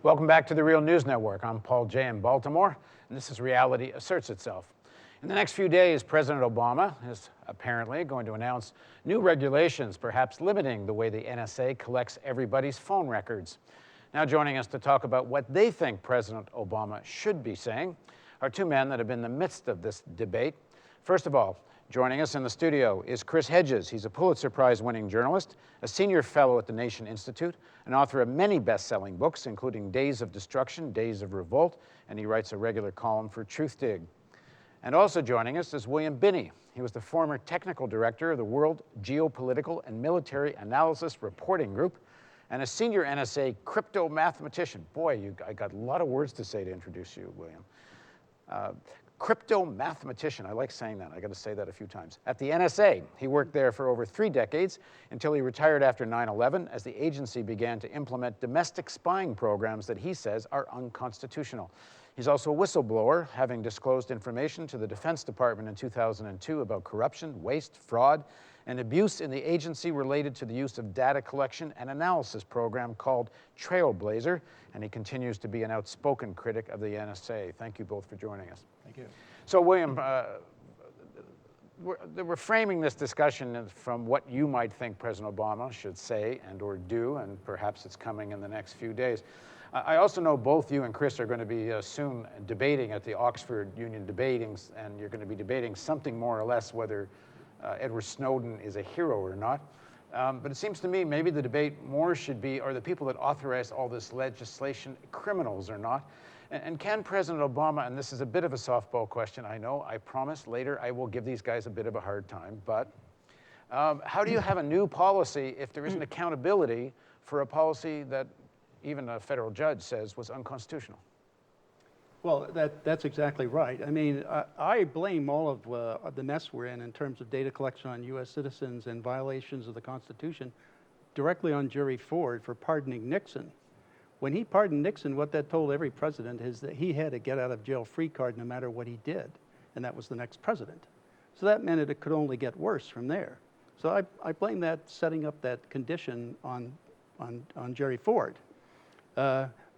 Welcome back to the Real News Network. I'm Paul Jay in Baltimore, and this is Reality Asserts Itself. In the next few days, President Obama is apparently going to announce new regulations, perhaps limiting the way the NSA collects everybody's phone records. Now joining us to talk about what they think President Obama should be saying are two men that have been in the midst of this debate. First of all, joining us in the studio is Chris Hedges. He's a Pulitzer Prize-winning journalist, a senior fellow at the Nation Institute, an author of many best-selling books, including Days of Destruction, Days of Revolt, and he writes a regular column for Truthdig. And also joining us is William Binney. He was the former technical director of the World Geopolitical and Military Analysis Reporting Group and a senior NSA crypto mathematician. Boy, I got a lot of words to say to introduce you, William. Crypto mathematician, I like saying that. I got to say that a few times. At the NSA, he worked there for over 3 decades until he retired after 9/11 as the agency began to implement domestic spying programs that he says are unconstitutional. He's also a whistleblower, having disclosed information to the Defense Department in 2002 about corruption, waste, fraud, and abuse in the agency related to the use of data collection and analysis program called Trailblazer, and he continues to be an outspoken critic of the NSA. Thank you both for joining us. Thank you. So, William, we're framing this discussion from what you might think President Obama should say and or do, and perhaps it's coming in the next few days. I also know both you and Chris are going to be soon debating at the Oxford Union Debatings, and you're going to be debating something more or less whether Edward Snowden is a hero or not. But it seems to me maybe the debate more should be, are the people that authorized all this legislation criminals or not? And can President Obama, and this is a bit of a softball question, I know, I promise later I will give these guys a bit of a hard time, but how do you have a new policy if there isn't accountability for a policy that even a federal judge says was unconstitutional? Well, that's exactly right. I mean, I blame all of the mess we're in terms of data collection on U.S. citizens and violations of the Constitution directly on Jerry Ford for pardoning Nixon. When he pardoned Nixon, what that told every president is that he had a get-out-of-jail-free card no matter what he did, and that was the next president. So that meant it could only get worse from there. So I blame that setting up that condition on Jerry Ford.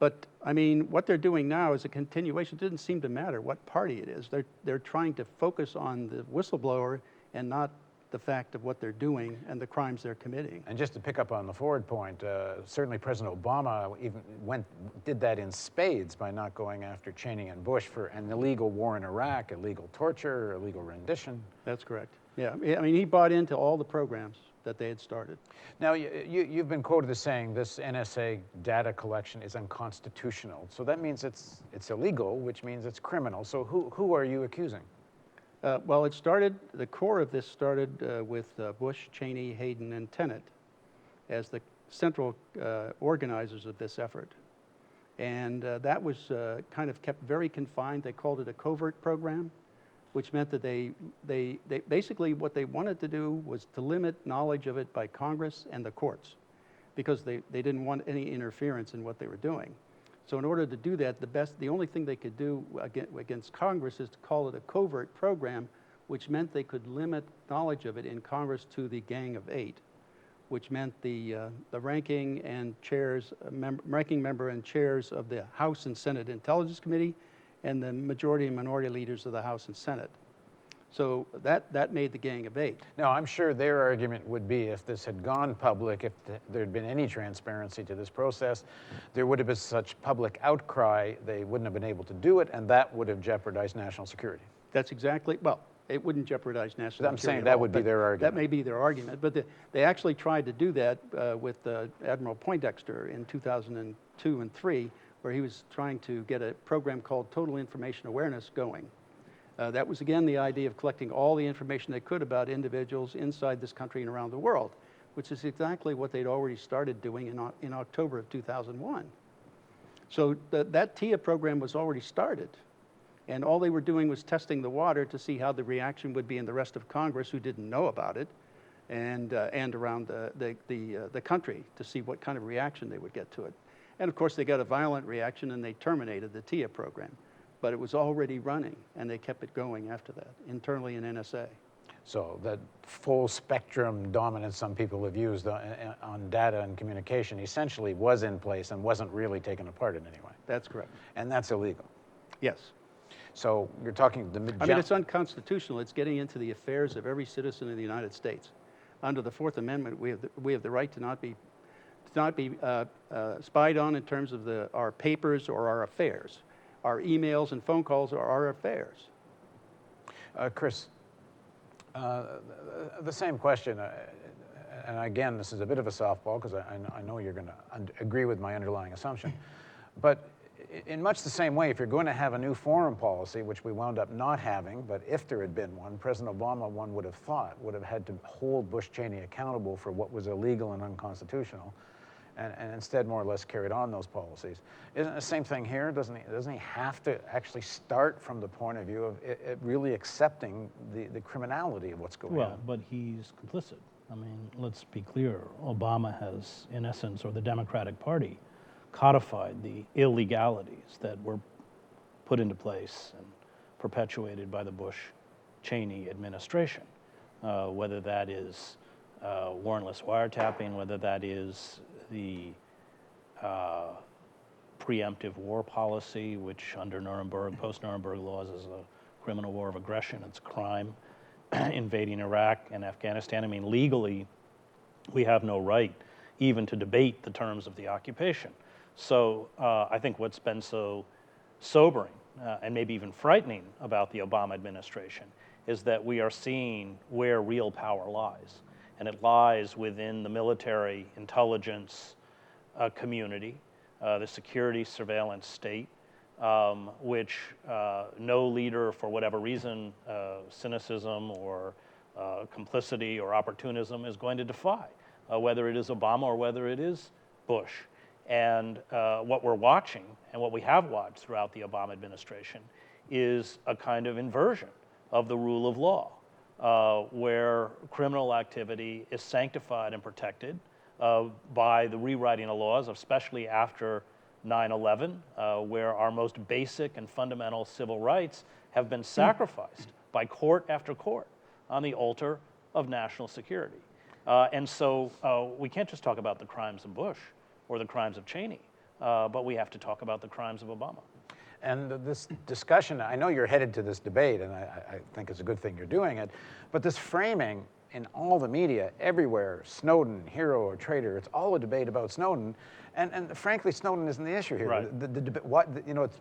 But I mean, what they're doing now is a continuation. It didn't seem to matter what party it is. They're trying to focus on the whistleblower and not the fact of what they're doing and the crimes they're committing. And just to pick up on the Ford point, certainly President Obama even did that in spades by not going after Cheney and Bush for an illegal war in Iraq, illegal torture, illegal rendition. That's correct. Yeah, I mean, he bought into all the programs that they had started. Now, you've been quoted as saying this NSA data collection is unconstitutional. So that means it's illegal, which means it's criminal. So who are you accusing? Well, the core of this started with Bush, Cheney, Hayden, and Tenet as the central organizers of this effort. And that was kind of kept very confined. They called it a covert program, which meant that they basically what they wanted to do was to limit knowledge of it by Congress and the courts, because they didn't want any interference in what they were doing. So in order to do that, the only thing they could do against Congress is to call it a covert program, which meant they could limit knowledge of it in Congress to the Gang of 8, which meant the ranking member and chairs of the House and Senate Intelligence Committee, and the majority and minority leaders of the House and Senate. So that made the Gang of 8. Now, I'm sure their argument would be if this had gone public, if there had been any transparency to this process, there would have been such public outcry, they wouldn't have been able to do it, and that would have jeopardized national security. That's exactly, well, it wouldn't jeopardize national security. I'm saying that would be their argument. That may be their argument, but they actually tried to do that with Admiral Poindexter in 2002 and 3, where he was trying to get a program called Total Information Awareness going. That was, again, the idea of collecting all the information they could about individuals inside this country and around the world, which is exactly what they'd already started doing in October of 2001. So that TIA program was already started, and all they were doing was testing the water to see how the reaction would be in the rest of Congress who didn't know about it, and around the country to see what kind of reaction they would get to it. And of course, they got a violent reaction and they terminated the TIA program. But it was already running, and they kept it going after that, internally in NSA. So that full spectrum dominance some people have used on data and communication essentially was in place and wasn't really taken apart in any way. That's correct. And that's illegal. Yes. So you're talking I mean, it's unconstitutional. It's getting into the affairs of every citizen in the United States. Under the Fourth Amendment, we have the right to not be spied on in terms of our papers or our affairs. Our emails and phone calls are our affairs. Chris, the same question, and again, this is a bit of a softball because I know you're going to agree with my underlying assumption, but in much the same way, if you're going to have a new foreign policy, which we wound up not having, but if there had been one, President Obama, one would have had to hold Bush Cheney accountable for what was illegal and unconstitutional, and instead more or less carried on those policies. Isn't it the same thing here? Doesn't he have to actually start from the point of view of it really accepting the criminality of what's going on? Well, but he's complicit. I mean, let's be clear. Obama has, in essence, or the Democratic Party, codified the illegalities that were put into place and perpetuated by the Bush-Cheney administration, whether that is warrantless wiretapping, whether that is the preemptive war policy, which under Nuremberg, post-Nuremberg laws is a criminal war of aggression. It's a crime, invading Iraq and Afghanistan. I mean, legally, we have no right even to debate the terms of the occupation. So I think what's been so sobering and maybe even frightening about the Obama administration is that we are seeing where real power lies. And it lies within the military intelligence community, the security surveillance state, which no leader, for whatever reason, cynicism or complicity or opportunism, is going to defy, whether it is Obama or whether it is Bush. And what we're watching, and what we have watched throughout the Obama administration, is a kind of inversion of the rule of law, where criminal activity is sanctified and protected by the rewriting of laws, especially after 9/11, where our most basic and fundamental civil rights have been sacrificed by court after court on the altar of national security. And so we can't just talk about the crimes of Bush or the crimes of Cheney, but we have to talk about the crimes of Obama. And this discussion, I know you're headed to this debate, and I think it's a good thing you're doing it, but this framing in all the media, everywhere, Snowden, hero or traitor, it's all a debate about Snowden, and frankly, Snowden isn't the issue here. Right.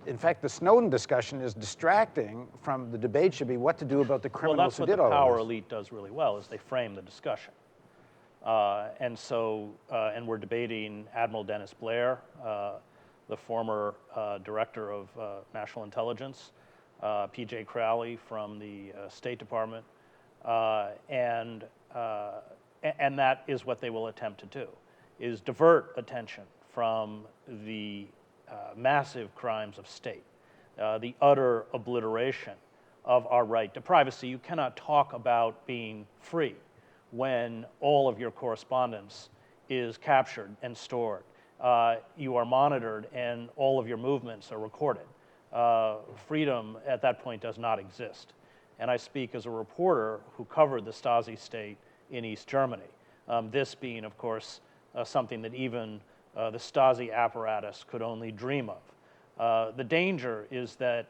In fact, the Snowden discussion is distracting from the debate should be what to do about the criminals who did all of this. Well, that's what the power elite does really well, is they frame the discussion. And we're debating Admiral Dennis Blair, the former director of national intelligence, P.J. Crowley from the State Department, and that is what they will attempt to do, is divert attention from the massive crimes of state, the utter obliteration of our right to privacy. You cannot talk about being free when all of your correspondence is captured and stored. You are monitored and all of your movements are recorded. Freedom at that point does not exist. And I speak as a reporter who covered the Stasi state in East Germany. This being, of course, something that even the Stasi apparatus could only dream of. The danger is that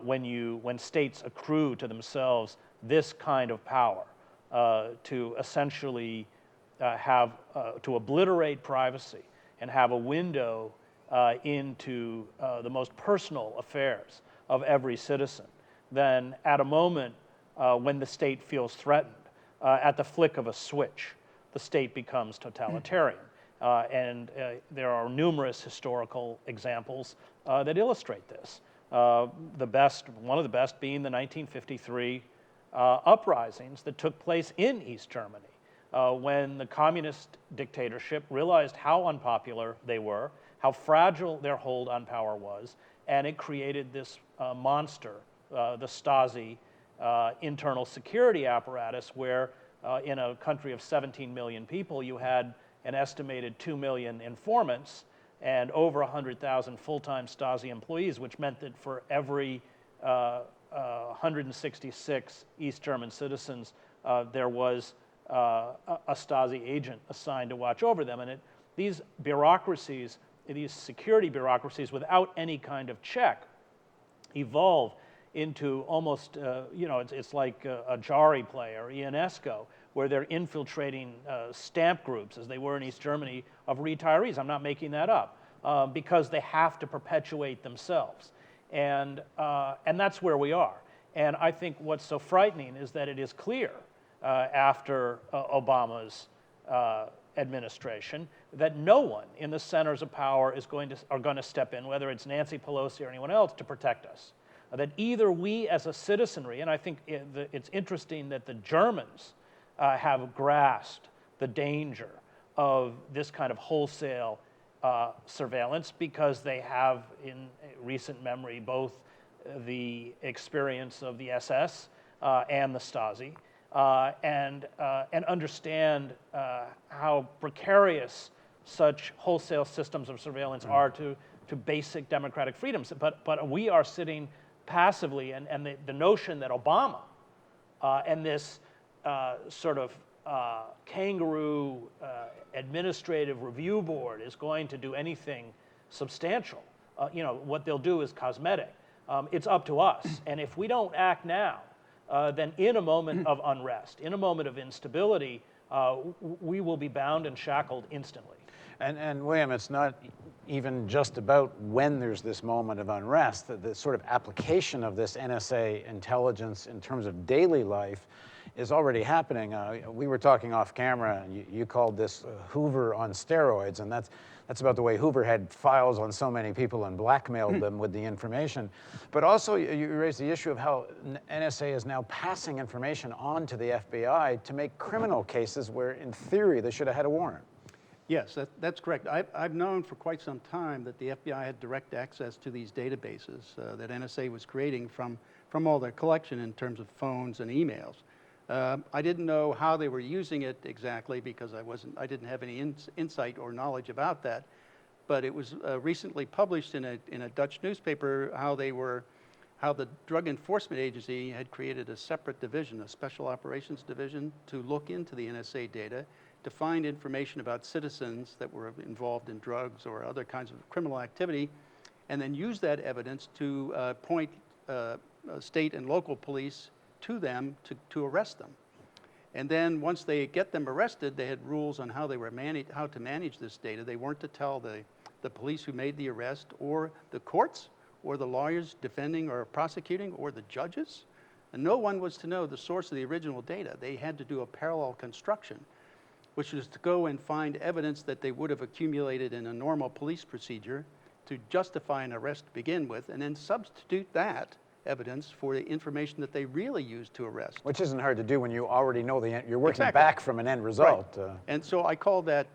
when states accrue to themselves this kind of power, to essentially to obliterate privacy and have a window into the most personal affairs of every citizen, then at a moment when the state feels threatened, at the flick of a switch, the state becomes totalitarian. And there are numerous historical examples that illustrate this. One of the best being the 1953 uprisings that took place in East Germany when the communist dictatorship realized how unpopular they were, how fragile their hold on power was, and it created this monster, the Stasi internal security apparatus, where in a country of 17 million people, you had an estimated 2 million informants and over 100,000 full-time Stasi employees, which meant that for every 166 East German citizens there was a Stasi agent assigned to watch over them. And these bureaucracies, these security bureaucracies, without any kind of check, evolve into almost, it's like a Jari play or Ionesco, where they're infiltrating stamp groups, as they were in East Germany, of retirees. I'm not making that up, because they have to perpetuate themselves. And that's where we are. And I think what's so frightening is that it is clear after Obama's administration that no one in the centers of power are going to step in, whether it's Nancy Pelosi or anyone else, to protect us. That either we as a citizenry, and I think it's interesting that the Germans have grasped the danger of this kind of wholesale surveillance, because they have in recent memory both the experience of the SS and the Stasi, and understand how precarious such wholesale systems of surveillance are to basic democratic freedoms. But we are sitting passively, and the notion that Obama and this sort of kangaroo administrative review board is going to do anything substantial. What they'll do is cosmetic. It's up to us. And if we don't act now, then in a moment of unrest, in a moment of instability, we will be bound and shackled instantly. And William, it's not even just about when there's this moment of unrest. The sort of application of this NSA intelligence in terms of daily life is already happening. We were talking off camera, and you called this Hoover on steroids, and that's about the way Hoover had files on so many people and blackmailed them with the information. But also, you raised the issue of how NSA is now passing information on to the FBI to make criminal cases where, in theory, they should have had a warrant. Yes, that's correct. I've known for quite some time that the FBI had direct access to these databases that NSA was creating from all their collection in terms of phones and emails. I didn't know how they were using it exactly, because I didn't have any insight or knowledge about that. But it was recently published in a Dutch newspaper how the Drug Enforcement Agency had created a separate division, a special operations division, to look into the NSA data, to find information about citizens that were involved in drugs or other kinds of criminal activity, and then use that evidence to point state and local police to them to arrest them. And then once they get them arrested, they had rules on how to manage this data. They weren't to tell the police who made the arrest, or the courts, or the lawyers defending or prosecuting, or the judges. And no one was to know the source of the original data. They had to do a parallel construction, which was to go and find evidence that they would have accumulated in a normal police procedure to justify an arrest to begin with, and then substitute that evidence for the information that they really used to arrest. Which isn't hard to do when you already know you're working Exactly. back from an end result. Right. And so I call that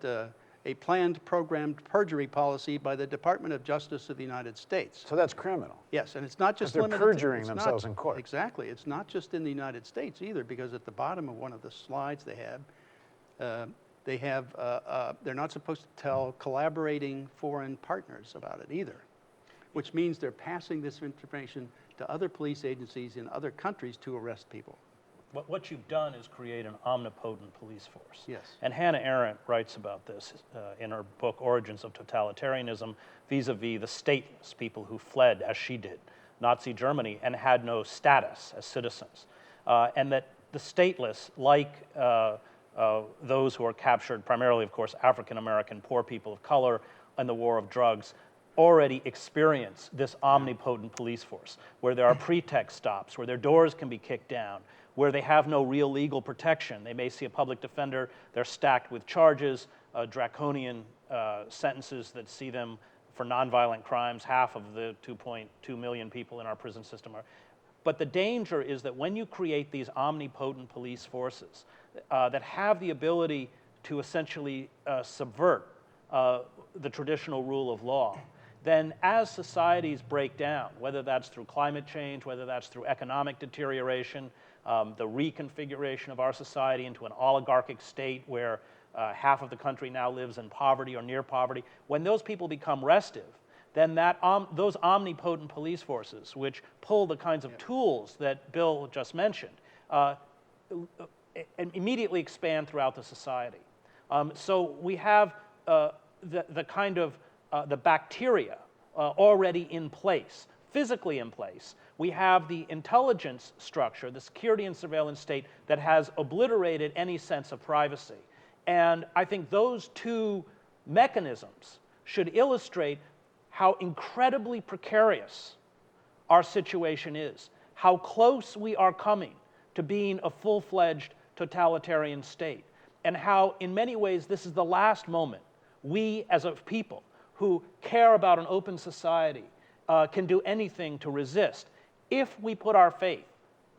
a planned, programmed perjury policy by the Department of Justice of the United States. So that's criminal. Yes, and it's not just They're limited perjuring themselves in court. Exactly. It's not just in the United States either, because at the bottom of one of the slides they're not supposed to tell collaborating foreign partners about it either, which means they're passing this information to other police agencies in other countries to arrest people. What you've done is create an omnipotent police force. Yes. And Hannah Arendt writes about this in her book, Origins of Totalitarianism, vis-a-vis the stateless people who fled, as she did, Nazi Germany, and had no status as citizens. And that the stateless, like those who are captured, primarily, of course, African-American poor people of color in the war of drugs, already experience this omnipotent police force, where there are pretext stops, where their doors can be kicked down, where they have no real legal protection. They may see a public defender, they're stacked with charges, draconian sentences that see them for nonviolent crimes. Half of the 2.2 million people in our prison system are. But the danger is that when you create these omnipotent police forces that have the ability to essentially subvert the traditional rule of law, then as societies break down, whether that's through climate change, whether that's through economic deterioration, the reconfiguration of our society into an oligarchic state where half of the country now lives in poverty or near poverty, when those people become restive, then those omnipotent police forces, which pull the kinds of tools that Bill just mentioned, immediately expand throughout the society. So we have the kind of the bacteria already in place, physically in place. We have the intelligence structure, the security and surveillance state that has obliterated any sense of privacy. And I think those two mechanisms should illustrate how incredibly precarious our situation is, how close we are coming to being a full-fledged totalitarian state, and how, in many ways, this is the last moment we, as a people who care about an open society, can do anything to resist if we put our faith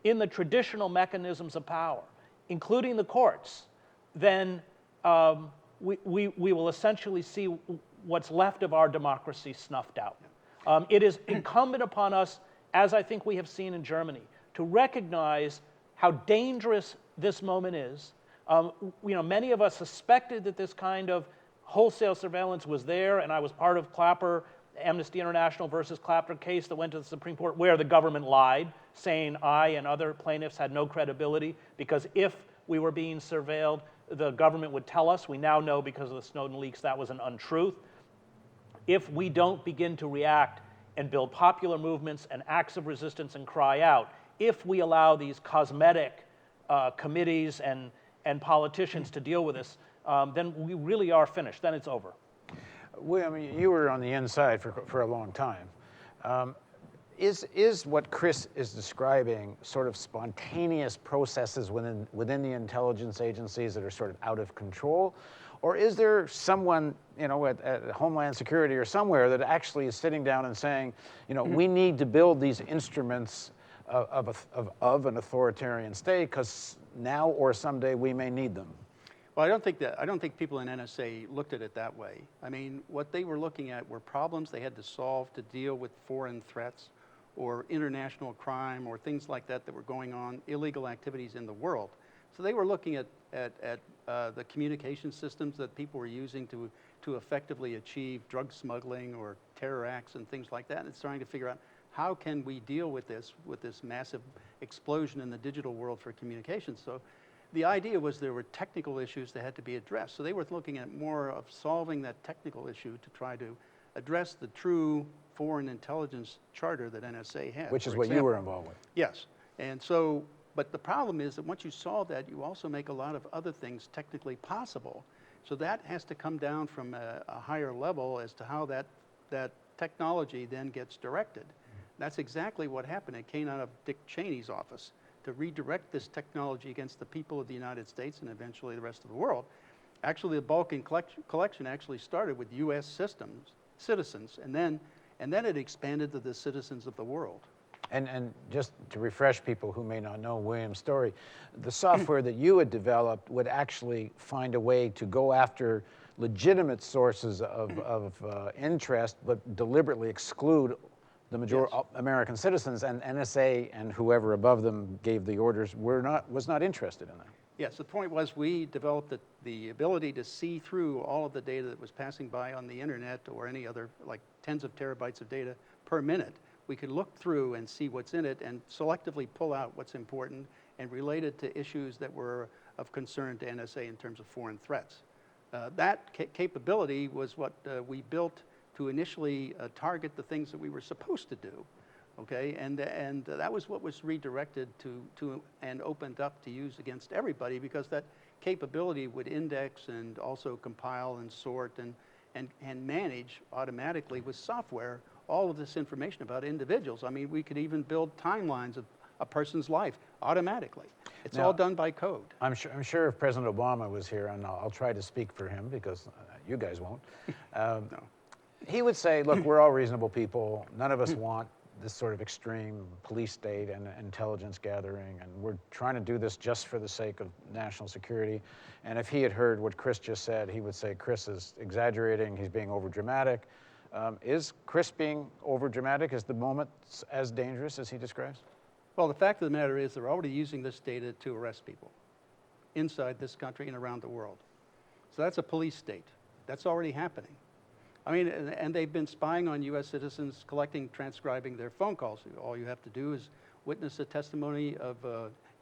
in the traditional mechanisms of power, including the courts. Then we will essentially see what's left of our democracy snuffed out. It is incumbent upon us, as I think we have seen in Germany, to recognize how dangerous this moment is. Many of us suspected that this kind of wholesale surveillance was there, and I was part of Clapper, Amnesty International versus Clapper case that went to the Supreme Court, where the government lied, saying I and other plaintiffs had no credibility, because if we were being surveilled, the government would tell us. We now know, because of the Snowden leaks, that was an untruth. If we don't begin to react and build popular movements and acts of resistance and cry out, if we allow these cosmetic committees and politicians to deal with this, then we really are finished. Then it's over. William, you were on the inside for a long time. Is what Chris is describing sort of spontaneous processes within the intelligence agencies that are sort of out of control? Or is there someone, at Homeland Security or somewhere that actually is sitting down and saying, we need to build these instruments of an authoritarian state, because now or someday we may need them? Well, I don't think people in NSA looked at it that way. I mean, what they were looking at were problems they had to solve to deal with foreign threats or international crime or things like that were going on, illegal activities in the world. So they were looking at the communication systems that people were using to effectively achieve drug smuggling or terror acts and things like that, and it's trying to figure out how can we deal with this massive explosion in the digital world for communications. So the idea was there were technical issues that had to be addressed. So they were looking at more of solving that technical issue to try to address the true foreign intelligence charter that NSA had. Which is what you were involved with. Yes. And so, but the problem is that once you solve that, you also make a lot of other things technically possible. So that has to come down from a higher level as to how that technology then gets directed. That's exactly what happened. It came out of Dick Cheney's office to redirect this technology against the people of the United States and eventually the rest of the world. Actually, the Balkan collection actually started with U.S. citizens, and then it expanded to the citizens of the world. And just to refresh people who may not know William's story, the software that you had developed would actually find a way to go after legitimate sources of interest, but deliberately exclude the majority American citizens, and NSA and whoever above them gave the orders was not interested in that. Yes, the point was we developed the ability to see through all of the data that was passing by on the internet or any other, like tens of terabytes of data per minute. We could look through and see what's in it and selectively pull out what's important and relate it to issues that were of concern to NSA in terms of foreign threats. That capability was what we built to initially target the things that we were supposed to do, okay? And that was what was redirected to and opened up to use against everybody, because that capability would index and also compile and sort and manage automatically with software all of this information about individuals. I mean, we could even build timelines of a person's life automatically. It's all done by code. I'm sure if President Obama was here, and I'll try to speak for him because you guys won't, No. he would say, look, we're all reasonable people. None of us want this sort of extreme police state and intelligence gathering, and we're trying to do this just for the sake of national security. And if he had heard what Chris just said, he would say, Chris is exaggerating, he's being overdramatic. Is Chris being overdramatic? Is the moment as dangerous as he describes? Well, the fact of the matter is they're already using this data to arrest people inside this country and around the world. So that's a police state. That's already happening. I mean, and they've been spying on U.S. citizens, collecting, transcribing their phone calls. All you have to do is witness a testimony of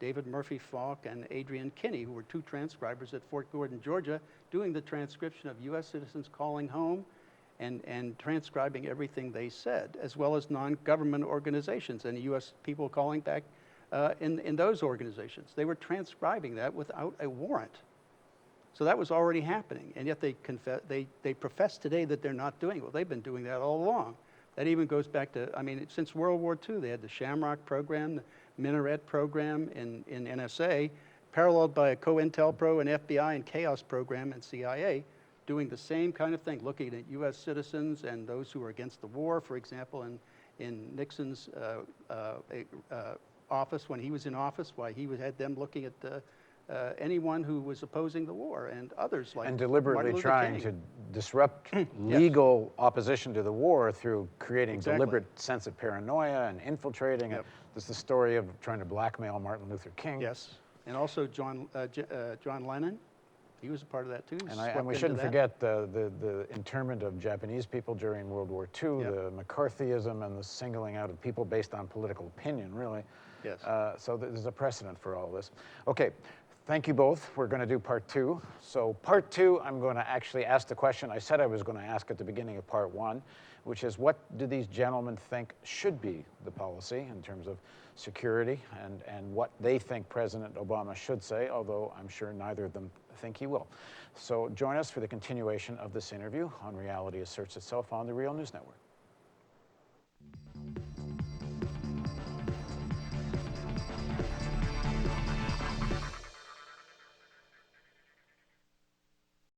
David Murphy Falk and Adrian Kinney, who were 2 transcribers at Fort Gordon, Georgia, doing the transcription of U.S. citizens calling home and transcribing everything they said, as well as non-government organizations and U.S. people calling back in those organizations. They were transcribing that without a warrant. So that was already happening, and yet they profess today that they're not doing it. Well, they've been doing that all along. That even goes back to, I mean, since World War II, they had the Shamrock program, the Minaret program in NSA, paralleled by a COINTELPRO and FBI and Chaos program in CIA, doing the same kind of thing, looking at U.S. citizens and those who were against the war, for example, in Nixon's office, when he was in office, why he had them looking at anyone who was opposing the war, and others like and deliberately Martin Luther trying King. to disrupt legal opposition to the war through creating Exactly. deliberate sense of paranoia and infiltrating. Yep. There's the story of trying to blackmail Martin Luther King. Yes, and also John Lennon, he was a part of that too. And we shouldn't forget the internment of Japanese people during World War II, Yep. the McCarthyism and the singling out of people based on political opinion, really. Yes. So there's a precedent for all this. Okay, thank you both. We're going to do part 2. So part 2, I'm going to actually ask the question I said I was going to ask at the beginning of part 1, which is what do these gentlemen think should be the policy in terms of security and what they think President Obama should say, although I'm sure neither of them think he will. So join us for the continuation of this interview on Reality Asserts Itself on the Real News Network.